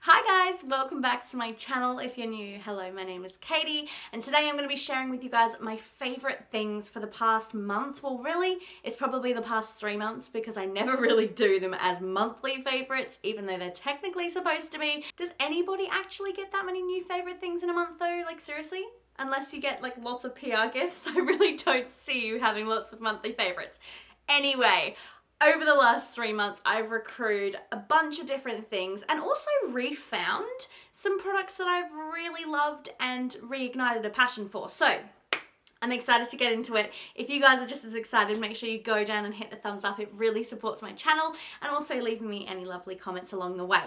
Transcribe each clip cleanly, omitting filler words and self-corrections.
Hi guys, welcome back to my channel. If you're new, hello, my name is Katie, and today I'm going to be sharing with you guys my favorite things for the past month. Well, really, it's probably the past 3 months because I never really do them as monthly favorites, even though they're technically supposed to be. Does anybody actually get that many new favorite things in a month though? Like seriously? Unless you get like lots of PR gifts, I really don't see you having lots of monthly favorites. Anyway, over the last 3 months, I've accrued a bunch of different things and also refound some products that I've really loved and reignited a passion for. So I'm excited to get into it. If you guys are just as excited, make sure you go down and hit the thumbs up. It really supports my channel, and also leaving me any lovely comments along the way.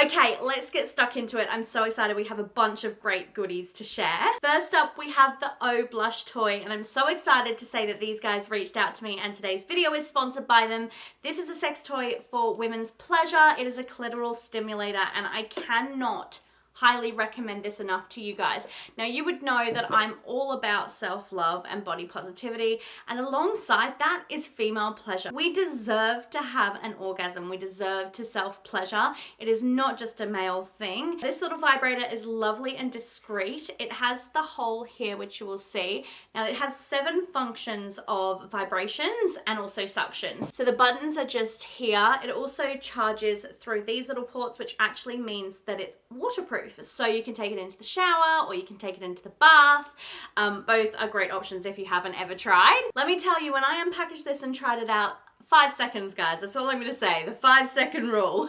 Okay, let's get stuck into it. I'm so excited. We have a bunch of great goodies to share. First up, we have the O Blush toy, and I'm so excited to say that these guys reached out to me, and today's video is sponsored by them. This is a sex toy for women's pleasure. It is a clitoral stimulator, and I cannot highly recommend this enough to you guys. Now, you would know that I'm all about self-love and body positivity, and alongside that is female pleasure. We deserve to have an orgasm. We deserve to self-pleasure. It is not just a male thing. This little vibrator is lovely and discreet. It has the hole here, which you will see. Now, it has 7 functions of vibrations and also suctions. So the buttons are just here. It also charges through these little ports, which actually means that it's waterproof. So you can take it into the shower or you can take it into the bath. Both are great options if you haven't ever tried. Let me tell you, when I unpackaged this and tried it out, 5 seconds, guys. That's all I'm going to say. The 5-second rule.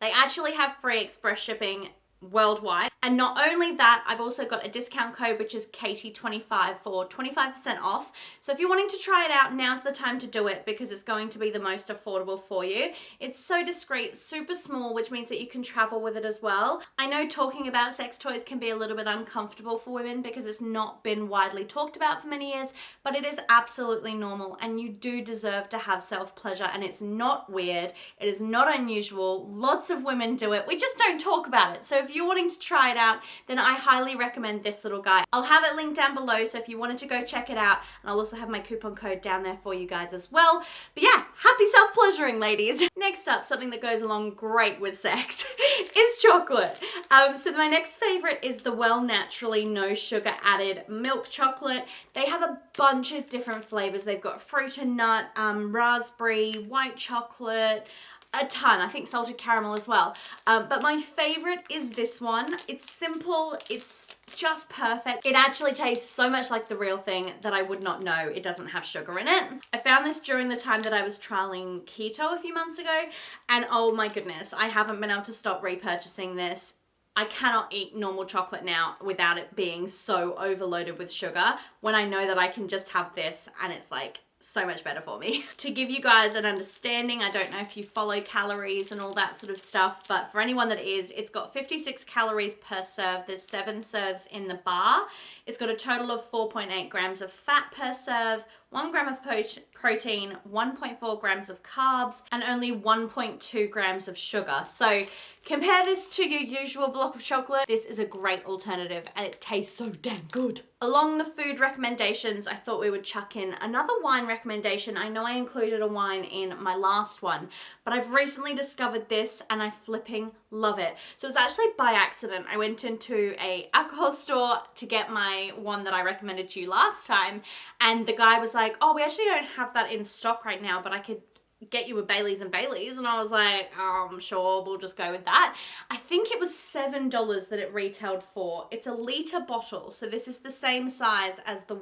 They actually have free express shipping worldwide. And not only that, I've also got a discount code, which is Katie25 for 25% off. So if you're wanting to try it out, now's the time to do it because it's going to be the most affordable for you. It's so discreet, super small, which means that you can travel with it as well. I know talking about sex toys can be a little bit uncomfortable for women because it's not been widely talked about for many years, but it is absolutely normal and you do deserve to have self-pleasure, and it's not weird. It is not unusual. Lots of women do it. We just don't talk about it. So if you're wanting to try it out, then I highly recommend this little guy. I'll have it linked down below, so if you wanted to go check it out, and I'll also have my coupon code down there for you guys as well. But yeah, happy self-pleasuring, ladies. Next up, something that goes along great with sex is chocolate. So my next favorite is the Well Naturally No Sugar Added Milk Chocolate. They have a bunch of different flavors. They've got fruit and nut, raspberry, white chocolate, a ton. I think salted caramel as well. But my favorite is this one. It's simple. It's just perfect. It actually tastes so much like the real thing that I would not know it doesn't have sugar in it. I found this during the time that I was trialing keto a few months ago, and oh my goodness, I haven't been able to stop repurchasing this. I cannot eat normal chocolate now without it being so overloaded with sugar when I know that I can just have this and it's like so much better for me. To give you guys an understanding, I don't know if you follow calories and all that sort of stuff, but for anyone that is, it's got 56 calories per serve. There's 7 serves in the bar. It's got a total of 4.8 grams of fat per serve, 1 gram of protein, 1.4 grams of carbs, and only 1.2 grams of sugar. So compare this to your usual block of chocolate. This is a great alternative and it tastes so damn good. Along the food recommendations, I thought we would chuck in another wine recommendation. I know I included a wine in my last one, but I've recently discovered this and I flipping love it. So it's actually by accident. I went into a alcohol store to get my one that I recommended to you last time, and the guy was like, oh, we actually don't have that in stock right now, but I could get you a Baileys and Baileys. And I was like, sure, we'll just go with that. I think it was $7 that it retailed for. It's a litre bottle, so this is the same size as the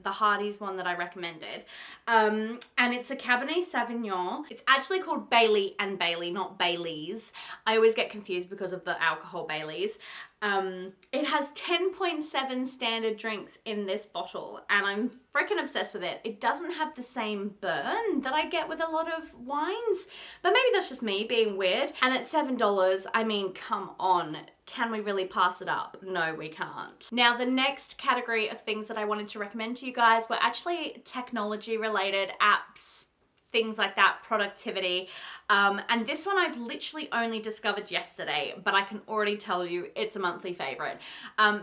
Hardy's one that I recommended. And it's a Cabernet Sauvignon. It's actually called Baily and Baily, not Baileys. I always get confused because of the alcohol Baileys. It has 10.7 standard drinks in this bottle, and I'm freaking obsessed with it. It doesn't have the same burn that I get with a lot of wines, but maybe that's just me being weird. And at $7, I mean, come on. Can we really pass it up? No, we can't. Now, the next category of things that I wanted to recommend to you guys were actually technology related apps, things like that, productivity. And this one I've literally only discovered yesterday, but I can already tell you it's a monthly favorite,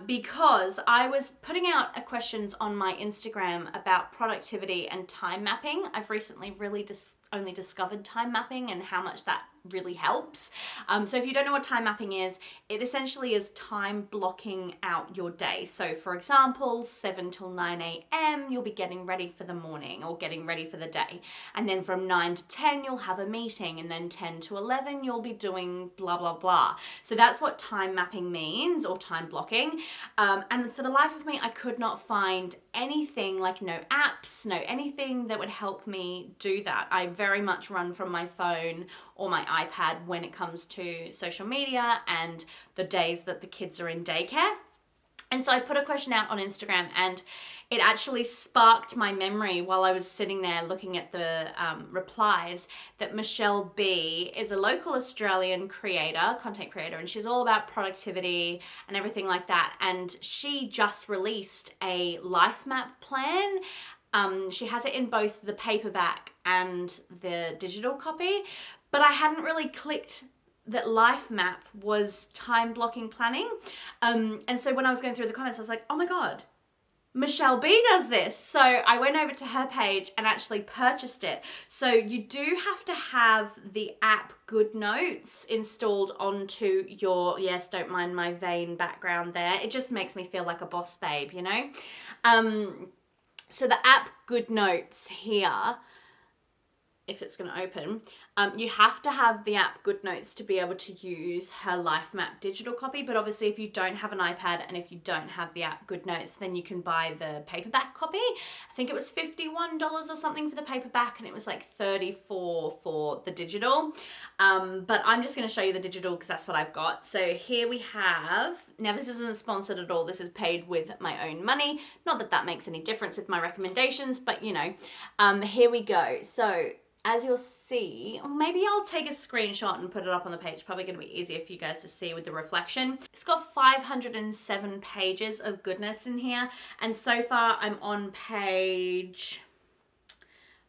because I was putting out questions on my Instagram about productivity and time mapping. I've recently really only discovered time mapping and how much that really helps. So if you don't know what time mapping is, it essentially is time blocking out your day. So for example, 7 till 9 a.m. you'll be getting ready for the morning or getting ready for the day. And then from 9 to 10 you'll have a meeting, and then 10 to 11 you'll be doing blah, blah, blah. So that's what time mapping means, or time blocking. And for the life of me, I could not find anything, like no apps, no anything that would help me do that. I very much run from my phone or my iPad when it comes to social media and the days that the kids are in daycare. And so I put a question out on Instagram, and it actually sparked my memory while I was sitting there looking at the replies, that Michelle B is a local Australian content creator, and she's all about productivity and everything like that. And she just released a life map plan. She has it in both the paperback and the digital copy, but I hadn't really clicked that life map was time blocking planning. And so when I was going through the comments, I was like, oh my God, Michelle B does this. So I went over to her page and actually purchased it. So you do have to have the app Good Notes installed onto your, yes, don't mind my vain background there. It just makes me feel like a boss babe, you know? So the app Good Notes here, if it's going to open, you have to have the app Good Notes to be able to use her life map digital copy. But obviously if you don't have an iPad and if you don't have the app Good Notes, then you can buy the paperback copy. I think it was $51 or something for the paperback, and it was like $34 for the digital. But I'm just going to show you the digital because that's what I've got. So here we have, now this isn't sponsored at all. This is paid with my own money. Not that that makes any difference with my recommendations, but you know, here we go. So as you'll see, or maybe I'll take a screenshot and put it up on the page. Probably going to be easier for you guys to see with the reflection. It's got 507 pages of goodness in here. And so far I'm on page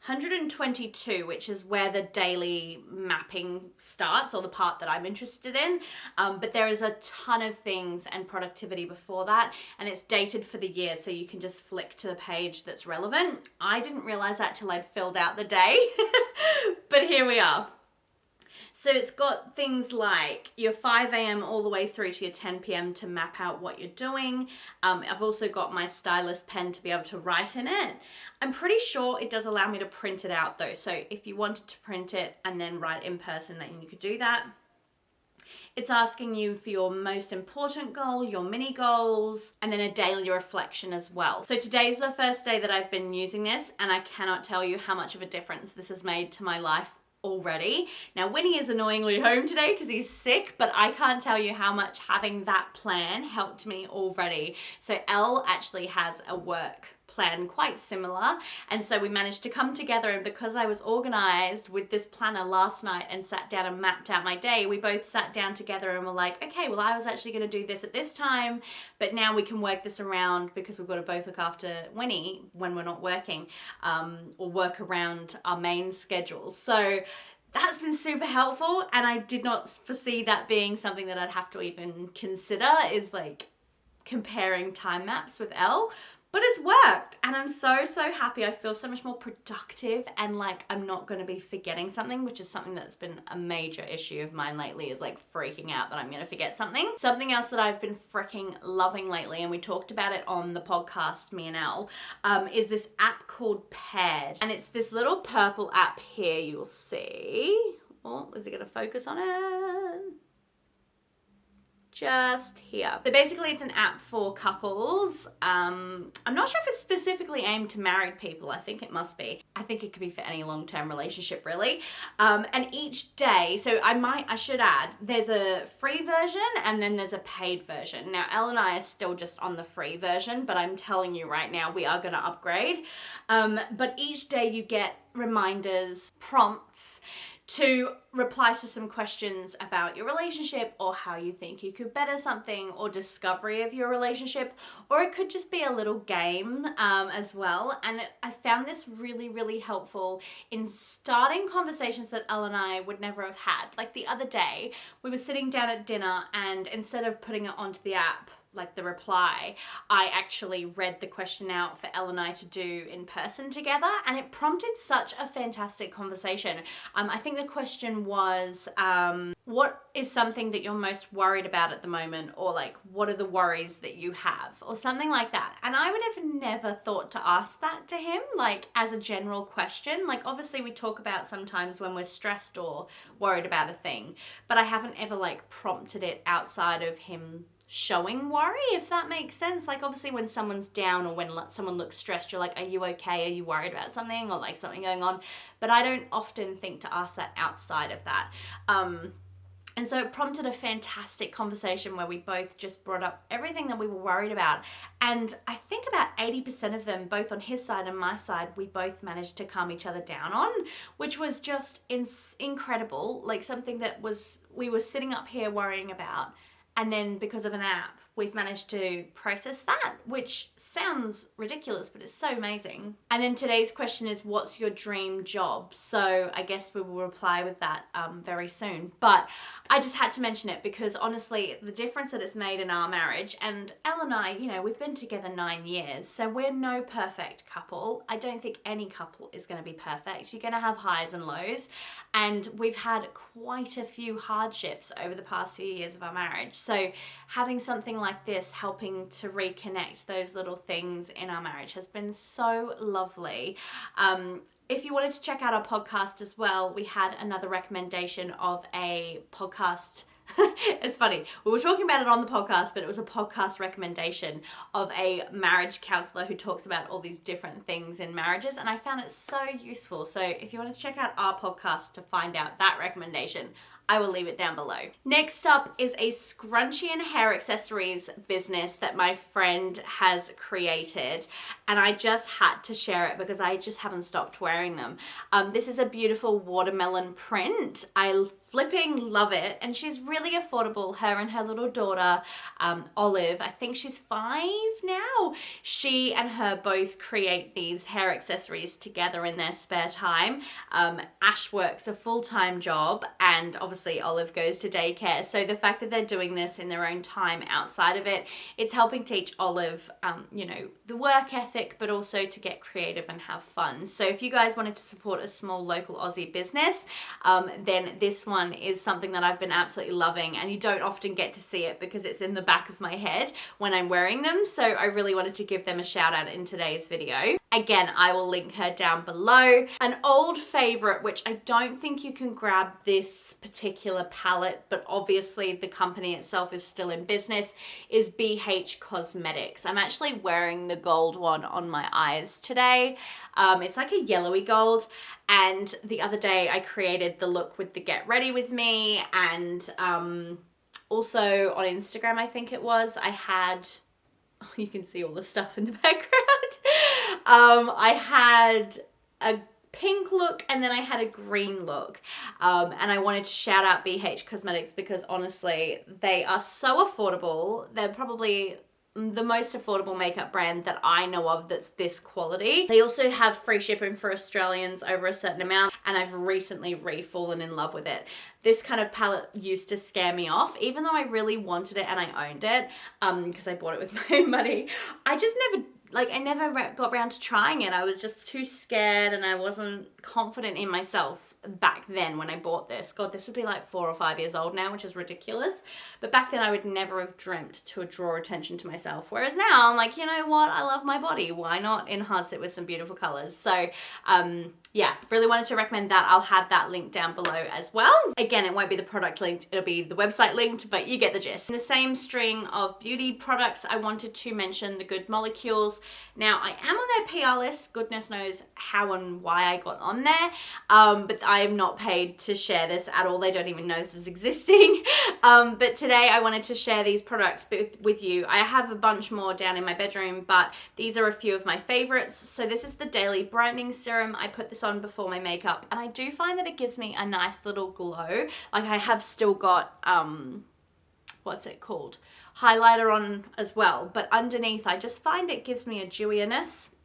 122, which is where the daily mapping starts, or the part that I'm interested in. But there is a ton of things and productivity before that, and it's dated for the year, so you can just flick to the page that's relevant. I didn't realize that till I'd filled out the day, but here we are. So it's got things like your 5 a.m. all the way through to your 10 p.m. to map out what you're doing. I've also got my stylus pen to be able to write in it. I'm pretty sure it does allow me to print it out though. So if you wanted to print it and then write in person, then you could do that. It's asking you for your most important goal, your mini goals, and then a daily reflection as well. So today's the first day that I've been using this, and I cannot tell you how much of a difference this has made to my life already. Now Winnie is annoyingly home today because he's sick, but I can't tell you how much having that plan helped me already. So Elle actually has a work plan quite similar, and so we managed to come together, and because I was organized with this planner last night and sat down and mapped out my day, we both sat down together and were like, okay, well I was actually going to do this at this time, but now we can work this around because we've got to both look after Winnie when we're not working, or work around our main schedules. So that's been super helpful, and I did not foresee that being something that I'd have to even consider, is like comparing time maps with Elle. But it's worked, and I'm so happy. I feel so much more productive, and like I'm not going to be forgetting something, which is something that's been a major issue of mine lately, is like freaking out that I'm going to forget something. Something else that I've been freaking loving lately, and we talked about it on the podcast, me and Elle, is this app called Paired. And it's this little purple app here, you'll see. Oh, is it going to focus on it? Just here. So basically it's an app for couples. I'm not sure if it's specifically aimed to married people. I think it must be. I think it could be for any long-term relationship really. And each day, so I should add, there's a free version and then there's a paid version. Now Elle and I are still just on the free version, but I'm telling you right now, we are going to upgrade. But each day you get reminders, prompts to reply to some questions about your relationship or how you think you could better something or discovery of your relationship, or it could just be a little game as well. And I found this really, really helpful in starting conversations that Elle and I would never have had. Like the other day, we were sitting down at dinner, and instead of putting it onto the app, like the reply, I actually read the question out for Elle and I to do in person together, and it prompted such a fantastic conversation. I think the question was, what is something that you're most worried about at the moment, or like, what are the worries that you have, or something like that. And I would have never thought to ask that to him, like as a general question. Like obviously we talk about sometimes when we're stressed or worried about a thing, but I haven't ever like prompted it outside of him showing worry, if that makes sense. Like obviously when someone's down or when someone looks stressed, you're like, are you okay? Are you worried about something, or like something going on? But I don't often think to ask that outside of that. And so it prompted a fantastic conversation where we both just brought up everything that we were worried about. And I think about 80% of them, both on his side and my side, we both managed to calm each other down on, which was just incredible. Like something that we were sitting up here worrying about, and then because of an app, we've managed to process that, which sounds ridiculous, but it's so amazing. And then today's question is, what's your dream job? So I guess we will reply with that very soon. But I just had to mention it because honestly, the difference that it's made in our marriage, and Elle and I, you know, we've been together 9 years, so we're no perfect couple. I don't think any couple is going to be perfect. You're going to have highs and lows, and we've had quite a few hardships over the past few years of our marriage. So having something like this helping to reconnect those little things in our marriage has been so lovely. If you wanted to check out our podcast as well, we had another recommendation of a podcast. It's funny, we were talking about it on the podcast, but it was a podcast recommendation of a marriage counselor who talks about all these different things in marriages, and I found it so useful. So if you want to check out our podcast to find out that recommendation, I will leave it down below. Next up is a scrunchie and hair accessories business that my friend has created, and I just had to share it because I just haven't stopped wearing them. This is a beautiful watermelon print. I flipping love it, and she's really affordable. Her and her little daughter, Olive, I think she's 5 now. She and her both create these hair accessories together in their spare time. Ash works a full-time job, and obviously Olive goes to daycare. So the fact that they're doing this in their own time outside of it, it's helping teach Olive, you know, the work ethic, but also to get creative and have fun. So if you guys wanted to support a small local Aussie business, then this one is something that I've been absolutely loving, and you don't often get to see it because it's in the back of my head when I'm wearing them. So I really wanted to give them a shout out in today's video. Again, I will link her down below. An old favorite, which I don't think you can grab this particular palette, but obviously the company itself is still in business, is BH Cosmetics. I'm actually wearing the gold one on my eyes today. It's like a yellowy gold. And the other day I created the look with the Get Ready With Me, and also on Instagram, I think it was, I had, oh, you can see all the stuff in the background. I had a pink look, and then I had a green look, and I wanted to shout out BH Cosmetics because honestly they are so affordable. They're probably the most affordable makeup brand that I know of that's this quality. They also have free shipping for Australians over a certain amount, and I've recently fallen in love with it. This kind of palette used to scare me off, even though I really wanted it and I owned it, because I bought it with my own money. I just never got around to trying it. I was just too scared, and I wasn't confident in myself back then when I bought this. God, this would be like 4 or 5 years old now, which is ridiculous. But back then I would never have dreamt to draw attention to myself. Whereas now I'm like, you know what? I love my body. Why not enhance it with some beautiful colors? So yeah, really wanted to recommend that. I'll have that link down below as well. Again, it won't be the product linked, it'll be the website linked, but you get the gist. In the same string of beauty products, I wanted to mention the Good Molecules. Now, I am on their PR list. Goodness knows how and why I got on there, but I am not paid to share this at all. They don't even know this is existing. But today I wanted to share these products with you. I have a bunch more down in my bedroom, but these are a few of my favorites. So this is the Daily Brightening Serum. I put this on before my makeup, and I do find that it gives me a nice little glow. Like, I have still got, what's it called? Highlighter on as well, but underneath I just find it gives me a dewiness.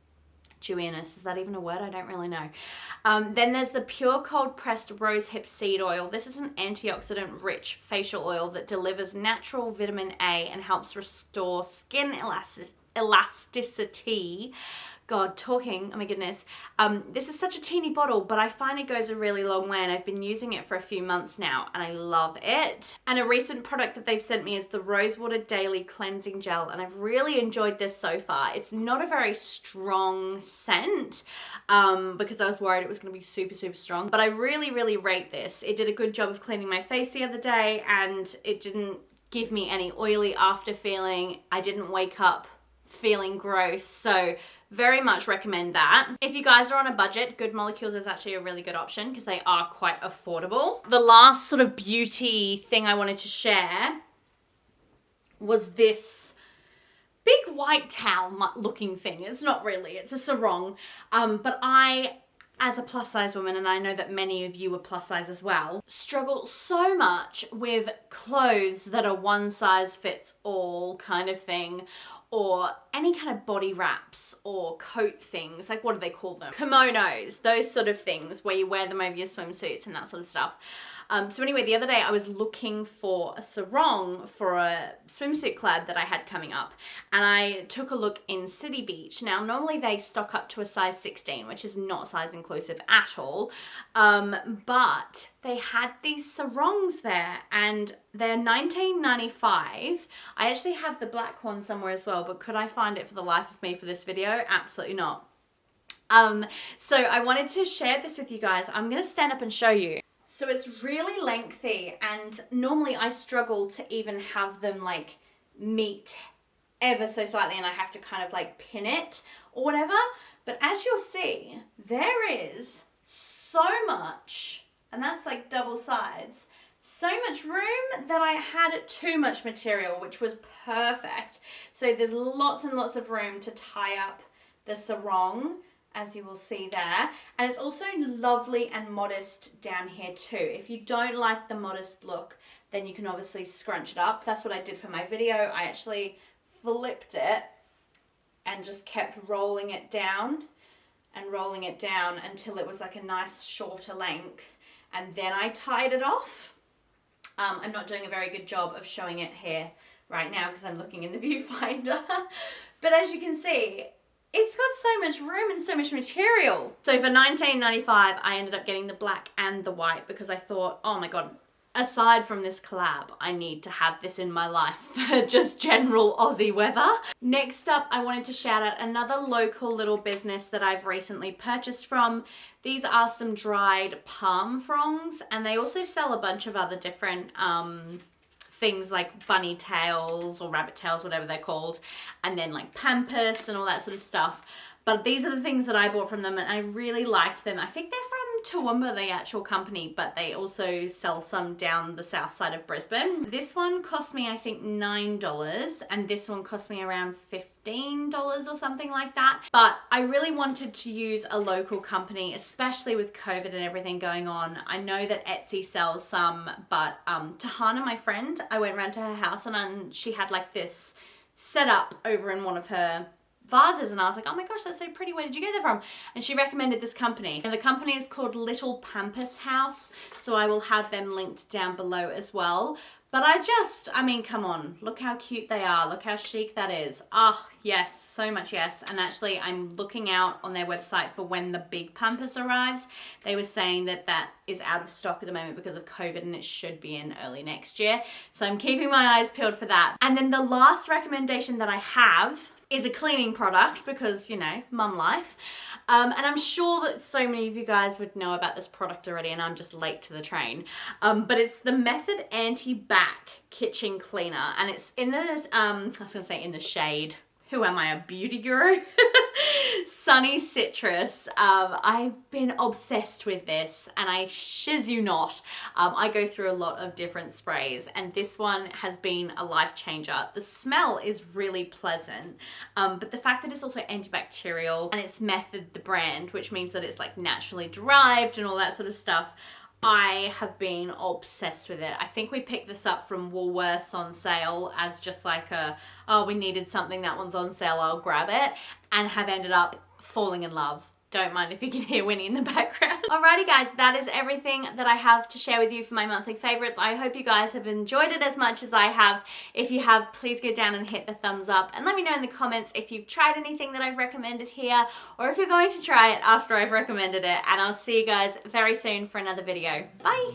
Dewiness, is that even a word? I don't really know. Then there's the Pure Cold Pressed Rosehip Seed Oil. This is an antioxidant rich facial oil that delivers natural vitamin A and helps restore skin elasticity. God, talking, oh my goodness. This is such a teeny bottle, but I find it goes a really long way, and I've been using it for a few months now, and I love it. And a recent product that they've sent me is the Rosewater Daily Cleansing Gel, and I've really enjoyed this so far. It's not a very strong scent, because I was worried it was going to be super, super strong, but I really, really rate this. It did a good job of cleaning my face the other day, and it didn't give me any oily after feeling. I didn't wake up feeling gross, so very much recommend that. If you guys are on a budget, Good Molecules is actually a really good option because they are quite affordable. The last sort of beauty thing I wanted to share was this big white towel looking thing. It's not really, it's a sarong, but I, as a plus size woman, and I know that many of you are plus size as well, struggle so much with clothes that are one size fits all kind of thing, or any kind of body wraps or coat things, like what do they call them? Kimonos, those sort of things where you wear them over your swimsuits and that sort of stuff. So anyway, the other day I was looking for a sarong for a swimsuit collab that I had coming up, and I took a look in City Beach. Now, normally they stock up to a size 16, which is not size inclusive at all, but they had these sarongs there, and they're $19.95. I actually have the black one somewhere as well, but could I find it for the life of me for this video? Absolutely not. So I wanted to share this with you guys. I'm going to stand up and show you. So it's really lengthy, and normally I struggle to even have them like meet ever so slightly, and I have to kind of like pin it or whatever. But as you'll see, there is so much, and that's like double sides, so much room that I had too much material, which was perfect. So there's lots and lots of room to tie up the sarong, as you will see there. And it's also lovely and modest down here too. If you don't like the modest look, then you can obviously scrunch it up. That's what I did for my video. I actually flipped it and just kept rolling it down and rolling it down until it was like a nice shorter length. And then I tied it off. I'm not doing a very good job of showing it here right now because I'm looking in the viewfinder. But as you can see, it's got so much room and so much material. So for $19.95, I ended up getting the black and the white because I thought, oh my God, aside from this collab, I need to have this in my life for just general Aussie weather. Next up, I wanted to shout out another local little business that I've recently purchased from. These are some dried palm fronds, and they also sell a bunch of other different things like bunny tails or rabbit tails, whatever they're called, and then like pampas and all that sort of stuff. But these are the things that I bought from them, and I really liked them. I think they're from Toowoomba, the actual company, but they also sell some down the south side of Brisbane. This one cost me, I think, $9, and this one cost me around $15 or something like that. But I really wanted to use a local company, especially with COVID and everything going on. I know that Etsy sells some, but Tahana, my friend, I went around to her house and she had like this set up over in one of her vases, and I was like, oh my gosh, that's so pretty, where did you get that from? And she recommended this company, and the company is called Little Pampas House, so I will have them linked down below as well. But I mean, come on, look how cute they are, look how chic that is. Oh yes, so much yes. And actually I'm looking out on their website for when the big pampas arrives. They were saying that that is out of stock at the moment because of COVID, and it should be in early next year, so I'm keeping my eyes peeled for that. And then the last recommendation that I have is a cleaning product because, you know, mum life. And I'm sure that so many of you guys would know about this product already, and I'm just late to the train. But it's the Method Anti-Bac Kitchen Cleaner, and it's in the, I was gonna say in the shade. Who am I, a beauty guru? Sunny Citrus. I've been obsessed with this, and I shiz you not. I go through a lot of different sprays, and this one has been a life changer. The smell is really pleasant, but the fact that it's also antibacterial and it's Method the brand, which means that it's like naturally derived and all that sort of stuff, I have been obsessed with it. I think we picked this up from Woolworths on sale as just like oh, we needed something, that one's on sale, I'll grab it, and have ended up falling in love. Don't mind if you can hear Winnie in the background. Alrighty guys, that is everything that I have to share with you for my monthly favorites. I hope you guys have enjoyed it as much as I have. If you have, please go down and hit the thumbs up and let me know in the comments if you've tried anything that I've recommended here, or if you're going to try it after I've recommended it. And I'll see you guys very soon for another video. Bye!